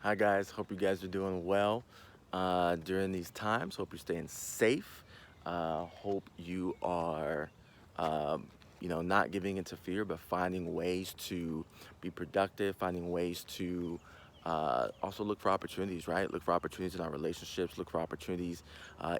Hi guys, hope you guys are doing well during these times. Hope you're staying safe. Hope you are, um, not giving into fear, but finding ways to be productive, finding ways to also look for opportunities, right? Look for opportunities in our relationships, look for opportunities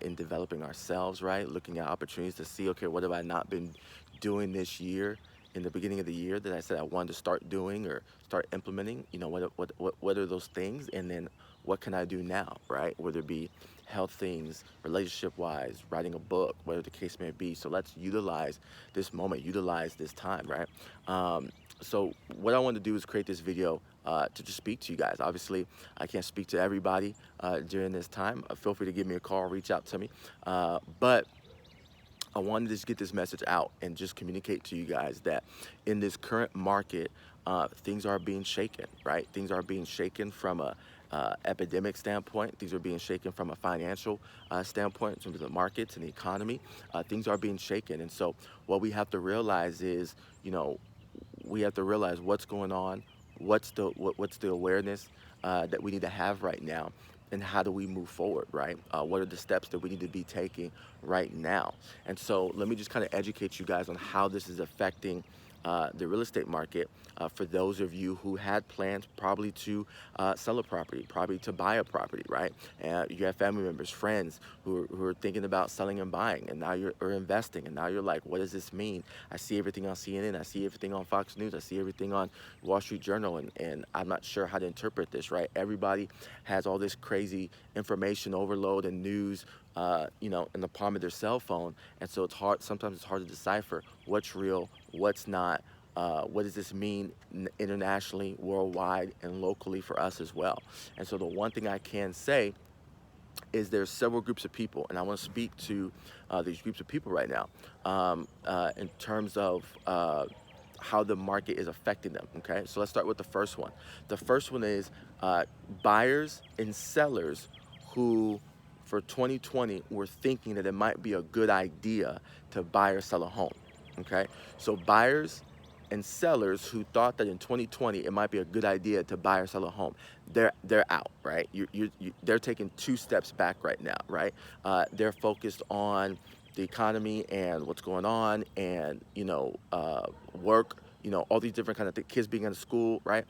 in developing ourselves, right? Looking at opportunities to see, okay, what have I not been doing this year? In the beginning of the year that I said I wanted to start doing or start implementing, what are those things? And then what can I do now, right? Whether it be health things, relationship wise, writing a book, whatever the case may be. So let's utilize this moment, utilize this time, right? Um, so what I want to do is create this video to just speak to you guys. Obviously, I can't speak to everybody during this time. Feel free to give me a call, reach out to me. But I wanted to just get this message out and just communicate to you guys that in this current market, things are being shaken, right? Things are being shaken from a epidemic standpoint. Things are being shaken from a financial standpoint in terms of the markets and the economy. Things are being shaken. And so what we have to realize is, you know, we have to realize what's going on, what's the awareness that we need to have right now, and how do we move forward, right? What are the steps that we need to be taking right now? And so let me just kind of educate you guys on how this is affecting the real estate market for those of you who had plans probably to sell a property, probably to buy a property, right? You have family members, friends who are thinking about selling and buying, and now you're or investing, and now you're like, what does this mean? I see everything on CNN, I see everything on Fox News, I see everything on Wall Street Journal, and I'm not sure how to interpret this, right? Everybody has all this crazy information overload and news in the palm of their cell phone. And so it's hard, sometimes it's hard to decipher what's real, what's not. What does this mean internationally, worldwide, and locally for us as well? And so the one thing I can say is there's several groups of people, and I want to speak to these groups of people right now in terms of how the market is affecting them. Okay, so let's start with the first one. The first one is buyers and sellers who, for 2020, were thinking that it might be a good idea to buy or sell a home. Okay, so buyers and sellers who thought that in 2020 it might be a good idea to buy or sell a home, they're out, right? They're taking two steps back right now, right? They're focused on the economy and what's going on, and work, all these different kind of kids being in school, right?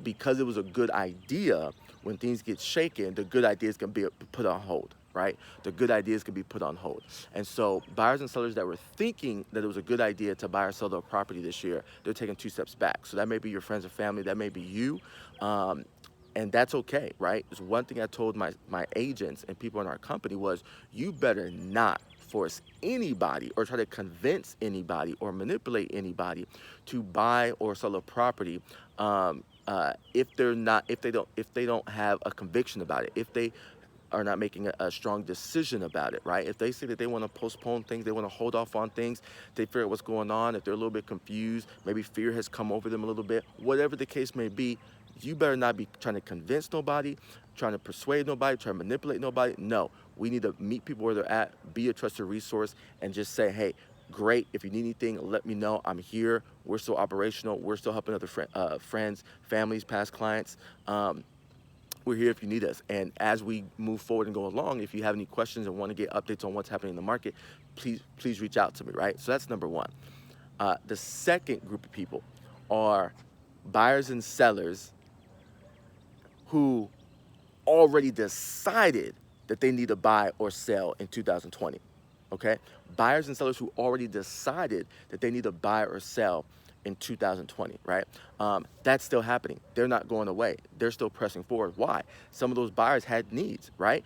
Because it was a good idea, when things get shaken, the good ideas can be put on hold, right? The good ideas can be put on hold. And so buyers and sellers that were thinking that it was a good idea to buy or sell their property this year, they're taking two steps back. So that may be your friends and family, that may be you. And that's okay, right? It's one thing I told my agents and people in our company was, you better not force anybody or try to convince anybody or manipulate anybody to buy or sell a property if they don't have a conviction about it, if they are not making a strong decision about it, right? If they say that they want to postpone things, they want to hold off on things, they figure out what's going on, if they're a little bit confused, maybe fear has come over them a little bit, whatever the case may be, you better not be trying to convince nobody, trying to persuade nobody, trying to manipulate nobody. No, we need to meet people where they're at, be a trusted resource, and just say, hey, great, if you need anything, let me know. I'm here. We're still operational. We're still helping other friends, families, past clients. We're here if you need us. And as we move forward and go along, if you have any questions and want to get updates on what's happening in the market, please reach out to me, right? So that's number one. The second group of people are buyers and sellers who already decided that they need to buy or sell in 2020. Okay? Buyers and sellers who already decided that they need to buy or sell in 2020, right? That's still happening. They're not going away. They're still pressing forward. Why? Some of those buyers had needs, right?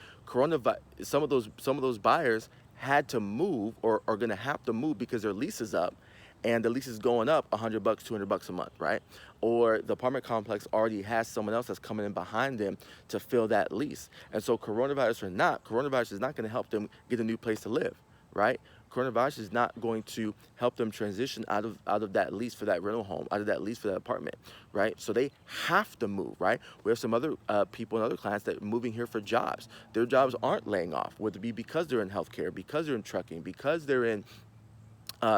Some of those buyers had to move or are going to have to move because their lease is up, and the lease is going up $100, $200 a month, right? Or the apartment complex already has someone else that's coming in behind them to fill that lease. And so coronavirus or not, coronavirus is not going to help them get a new place to live, right? Coronavirus is not going to help them transition out of that lease for that rental home, out of that lease for that apartment, right? So they have to move, right? We have some other people and other clients that are moving here for jobs. Their jobs aren't laying off, whether it be because they're in healthcare, because they're in trucking, because they're in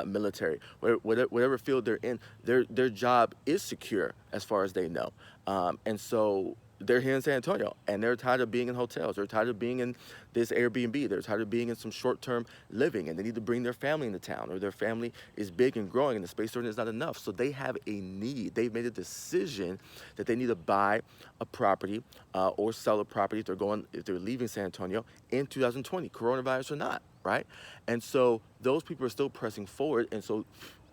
military, whatever field they're in, their job is secure as far as they know. And so they're here in San Antonio and they're tired of being in hotels. They're tired of being in this Airbnb. They're tired of being in some short-term living, and they need to bring their family into town, or their family is big and growing and the space they're in is not enough. So they have a need. They've made a decision that they need to buy a property or sell a property if they're leaving San Antonio in 2020, coronavirus or not, right? And so those people are still pressing forward, and so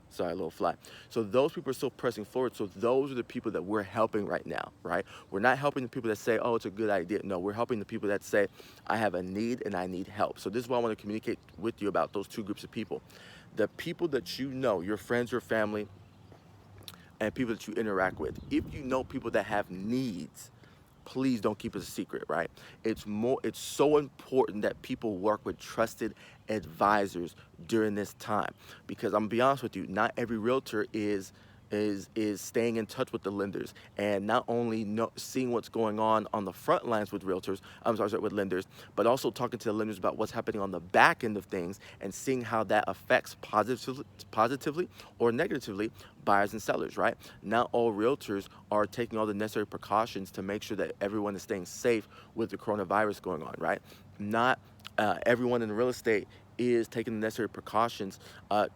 sorry, a little fly. So those people are still pressing forward. So those are the people that we're helping right now, right? We're not helping the people that say, oh, it's a good idea. No, we're helping the people that say, I have a need and I need help. So this is why I want to communicate with you about those two groups of people. The people that you know, your friends, your family, and people that you interact with. If you know people that have needs, please don't keep it a secret, right? It's so important that people work with trusted advisors during this time, because I'm gonna be honest with you, not every realtor is staying in touch with the lenders, and not only seeing what's going on the front lines with realtors, with lenders, but also talking to the lenders about what's happening on the back end of things and seeing how that affects positively or negatively buyers and sellers, right? Not all realtors are taking all the necessary precautions to make sure that everyone is staying safe with the coronavirus going on, right? Not everyone in real estate is taking the necessary precautions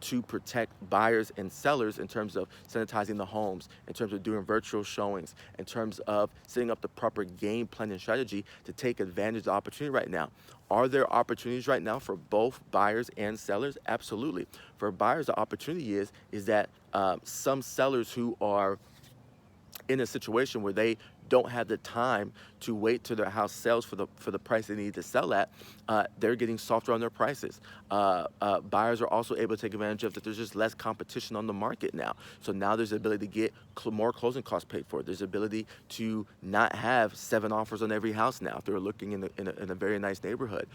to protect buyers and sellers in terms of sanitizing the homes, in terms of doing virtual showings, in terms of setting up the proper game plan and strategy to take advantage of the opportunity right now. Are there opportunities right now for both buyers and sellers? Absolutely. For buyers, the opportunity is that some sellers who are in a situation where they don't have the time to wait till their house sells for the price they need to sell at, they're getting softer on their prices. Buyers are also able to take advantage of that there's just less competition on the market now. So now there's the ability to get more closing costs paid for. There's the ability to not have 7 offers on every house now if they're looking in a very nice neighborhood,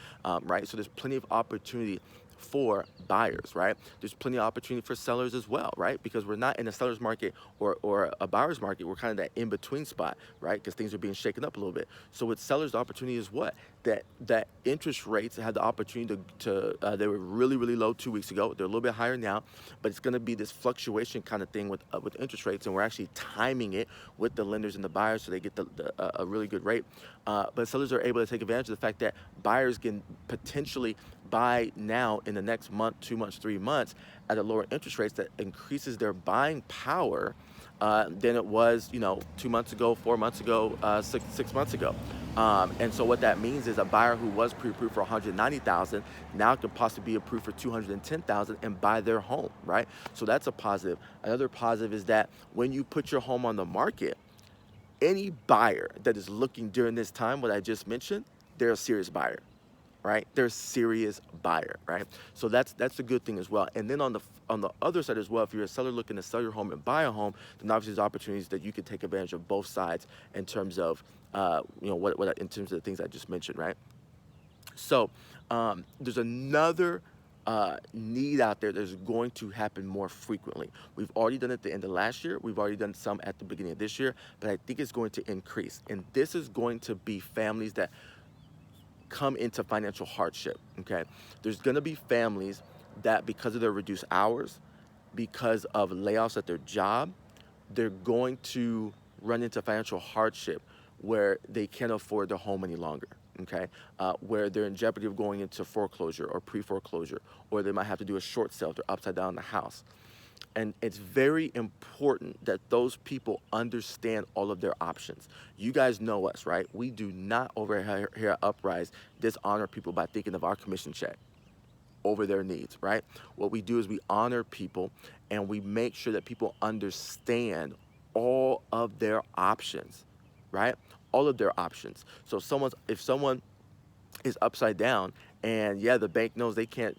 right? So there's plenty of opportunity for buyers, right? There's plenty of opportunity for sellers as well, right? Because we're not in a seller's market or a buyer's market. We're kind of that in-between spot, right? Because things are being shaken up a little bit. So with sellers, the opportunity is what? That interest rates had the opportunity they were really, really low 2 weeks ago. They're a little bit higher now, but it's going to be this fluctuation kind of thing with interest rates, and we're actually timing it with the lenders and the buyers so they get a really good rate. But sellers are able to take advantage of the fact that buyers can potentially buy now in the next month, 2 months, 3 months at a lower interest rates that increases their buying power than it was, 2 months ago, 4 months ago, 6 months ago. And so what that means is a buyer who was pre-approved for 190,000 now can possibly be approved for 210,000 and buy their home, right? So that's a positive. Another positive is that when you put your home on the market, any buyer that is looking during this time, what I just mentioned, they're a serious buyer, right? They're a serious buyer, right? So that's a good thing as well. And then on the other side as well, if you're a seller looking to sell your home and buy a home, then obviously there's opportunities that you can take advantage of both sides in terms of what in terms of the things I just mentioned, right? So there's another need out there that's going to happen more frequently. We've already done it at the end of last year. We've already done some at the beginning of this year, but I think it's going to increase. And this is going to be families that come into financial hardship, okay? There's gonna be families that because of their reduced hours, because of layoffs at their job, they're going to run into financial hardship where they can't afford their home any longer, okay? Where they're in jeopardy of going into foreclosure or pre-foreclosure, or they might have to do a short sale if they're upside down in the house. And it's very important that those people understand all of their options. You guys know us, right? We do not over here at Uprise dishonor people by thinking of our commission check over their needs, right? What we do is we honor people and we make sure that people understand all of their options, right? All of their options. So if someone is upside down, and yeah, the bank knows they can't,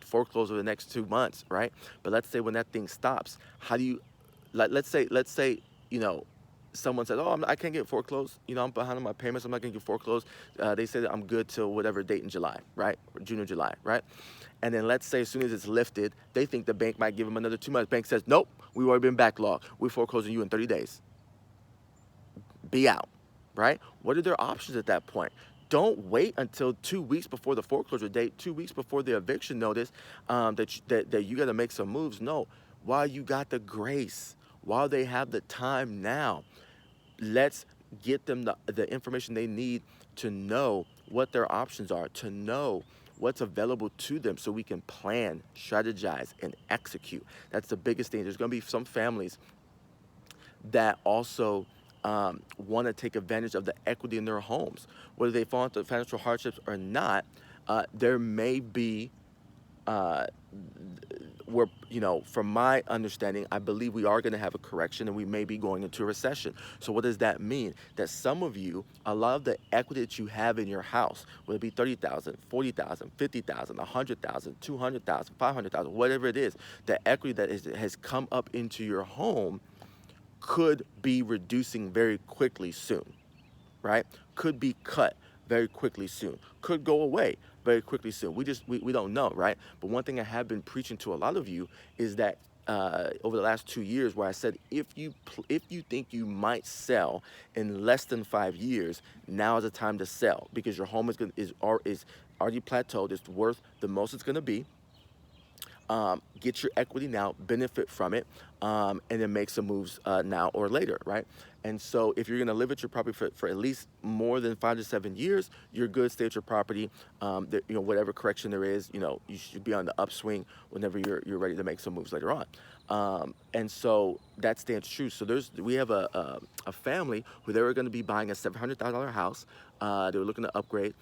foreclose over the next 2 months, right? But let's say when that thing stops, how do you, let's say, someone says, oh, I can't get foreclosed. I'm behind on my payments. I'm not gonna get foreclosed. They say that I'm good till whatever date in July, right? Or June or July, right? And then let's say as soon as it's lifted, they think the bank might give them another 2 months. Bank says, nope, we've already been backlogged. We're foreclosing you in 30 days. Be out, right? What are their options at that point? Don't wait until 2 weeks before the foreclosure date, 2 weeks before the eviction notice, that you got to make some moves. No, while you got the grace, while they have the time now, let's get them the information they need to know what their options are, to know what's available to them so we can plan, strategize, and execute. That's the biggest thing. There's going to be some families that also want to take advantage of the equity in their homes. Whether they fall into financial hardships or not, there may be uh, where, from my understanding, I believe we are going to have a correction and we may be going into a recession. So what does that mean? That some of you, a lot of the equity that you have in your house, whether it be 30,000, 40,000, 50,000, 100,000, 200,000, 500,000, whatever it is, the equity that has come up into your home could be reducing very quickly soon, right? Could be cut very quickly soon, could go away very quickly soon. We don't know, right? But one thing I have been preaching to a lot of you is that over the last 2 years, where I said if you think you might sell in less than 5 years, now is the time to sell, because your home is already plateaued. It's worth the most it's going to be. Get your equity now, benefit from it, and then make some moves now or later, right? And so if you're going to live at your property for at least more than 5 to 7 years, you're good. Stay at your property. Whatever correction there is, you should be on the upswing whenever you're ready to make some moves later on. And so that stands true. So we have a family who they were going to be buying a $700,000 house. They were looking to upgrade,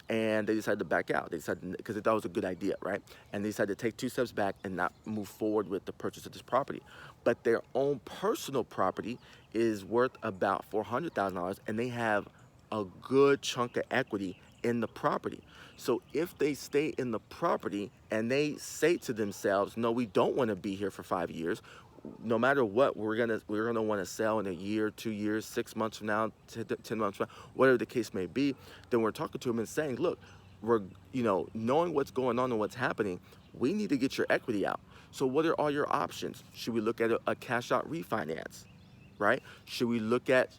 and they decided to back out. They decided, because they thought it was a good idea, right? And they decided to take 2 steps back and not move forward with the purchase of this property. But their own personal property is worth about $400,000, and they have a good chunk of equity in the property. So if they stay in the property and they say to themselves, no, we don't want to be here for 5 years, no matter what, we're gonna want to sell in a year, 2 years, 6 months from now, 10 months from now, whatever the case may be, then we're talking to them and saying, look, we're knowing what's going on and what's happening, we need to get your equity out. So what are all your options? Should we look at a cash out refinance, right? Should we look at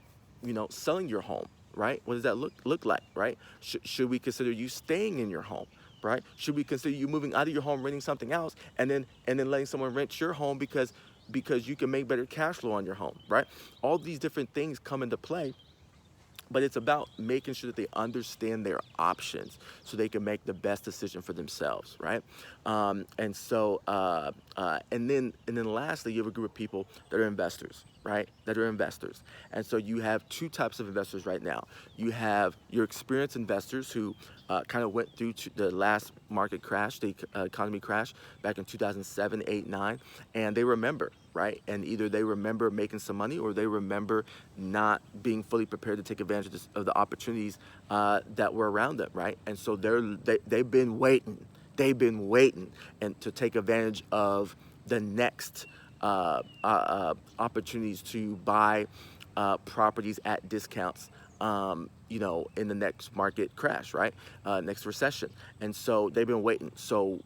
selling your home, right? What does that look like, right? Should we consider you staying in your home, right? Should we consider you moving out of your home, renting something else, and then letting someone rent your home because you can make better cash flow on your home, right? All these different things come into play, but it's about making sure that they understand their options so they can make the best decision for themselves, right? And then lastly, you have a group of people that are investors, right? That are investors. And so you have 2 types of investors right now. You have your experienced investors who kind of went through the last market crash, the economy crash back in 2007, 8, 9, and they remember, right? And either they remember making some money, or they remember not being fully prepared to take advantage of the opportunities that were around them, right? And so they've been waiting. They've been waiting and to take advantage of the next opportunities to buy properties at discounts, in the next market crash, right? Next recession. And so they've been waiting. So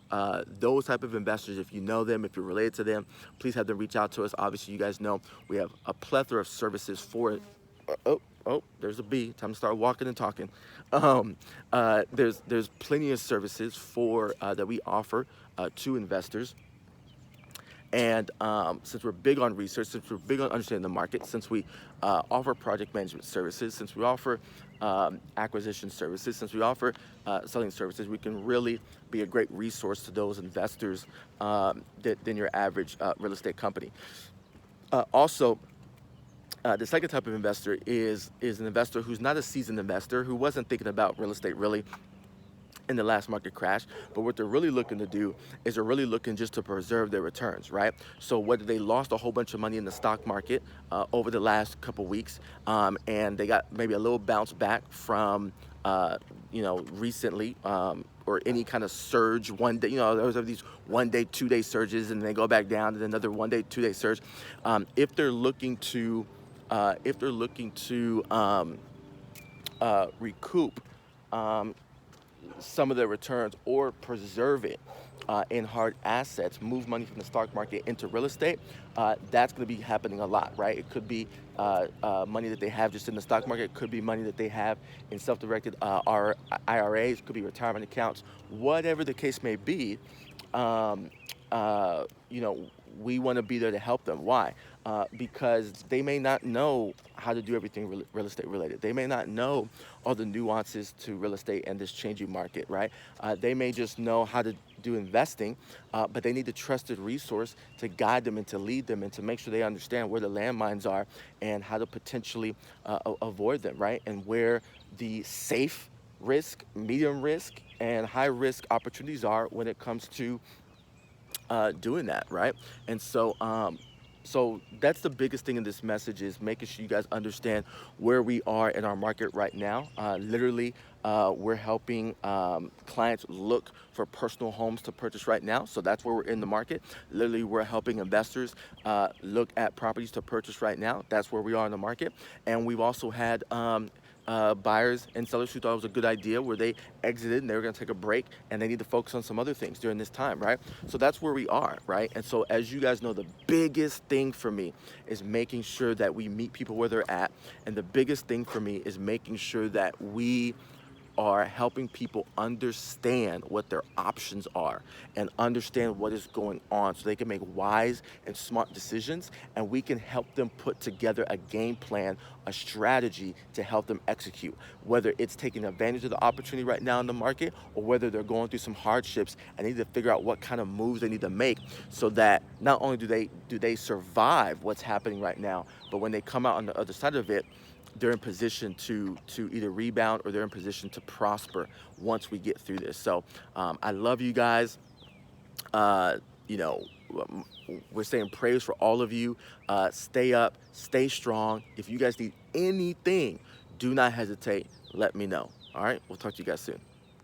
those type of investors, if you know them, if you're related to them, please have them reach out to us. Obviously, you guys know we have a plethora of services for it. There's a bee. Time to start walking and talking. There's plenty of services for that we offer to investors. And since we're big on research, since we're big on understanding the market, since we offer project management services, since we offer acquisition services, since we offer selling services, we can really be a great resource to those investors than your average real estate company. Also, the second type of investor is an investor who's not a seasoned investor, who wasn't thinking about real estate really in the last market crash, but what they're really looking to do is they're really looking just to preserve their returns, right? So whether they lost a whole bunch of money in the stock market over the last couple weeks, and they got maybe a little bounce back from recently, or any kind of surge one day, there these 1 day, 2 day surges, and they go back down to another 1 day, 2 day surge. If they're looking to recoup some of their returns, or preserve it in hard assets, move money from the stock market into real estate, that's going to be happening a lot, right? It could be money that they have just in the stock market. It could be money that they have in self-directed IRAs. It could be retirement accounts. Whatever the case may be, we want to be there to help them. Why? because they may not know how to do everything real estate related. They may not know all the nuances to real estate and this changing market, right? They may just know how to do investing, but they need a trusted resource to guide them and to lead them and to make sure they understand where the landmines are and how to potentially avoid them, right? And where the safe risk, medium risk, and high risk opportunities are when it comes to doing that, right? And so that's the biggest thing in this message is making sure you guys understand where we are in our market right now. Literally, we're helping clients look for personal homes to purchase right now. So that's where we're in the market. Literally, we're helping investors look at properties to purchase right now. That's where we are in the market. And we've also had buyers and sellers who thought it was a good idea where they exited and they were going to take a break and they need to focus on some other things during this time, right? So that's where we are, right? And so as you guys know, the biggest thing for me is making sure that we meet people where they're at. And the biggest thing for me is making sure that we are helping people understand what their options are and understand what is going on so they can make wise and smart decisions, and we can help them put together a game plan, a strategy to help them execute, whether it's taking advantage of the opportunity right now in the market or whether they're going through some hardships and need to figure out what kind of moves they need to make so that not only do they survive what's happening right now, but when they come out on the other side of it, they're in position to either rebound or they're in position to prosper once we get through this. So I love you guys. Uh, you know, we're saying prayers for all of you. Stay up, stay strong. If you guys need anything, do not hesitate. Let me know. All right, we'll talk to you guys soon.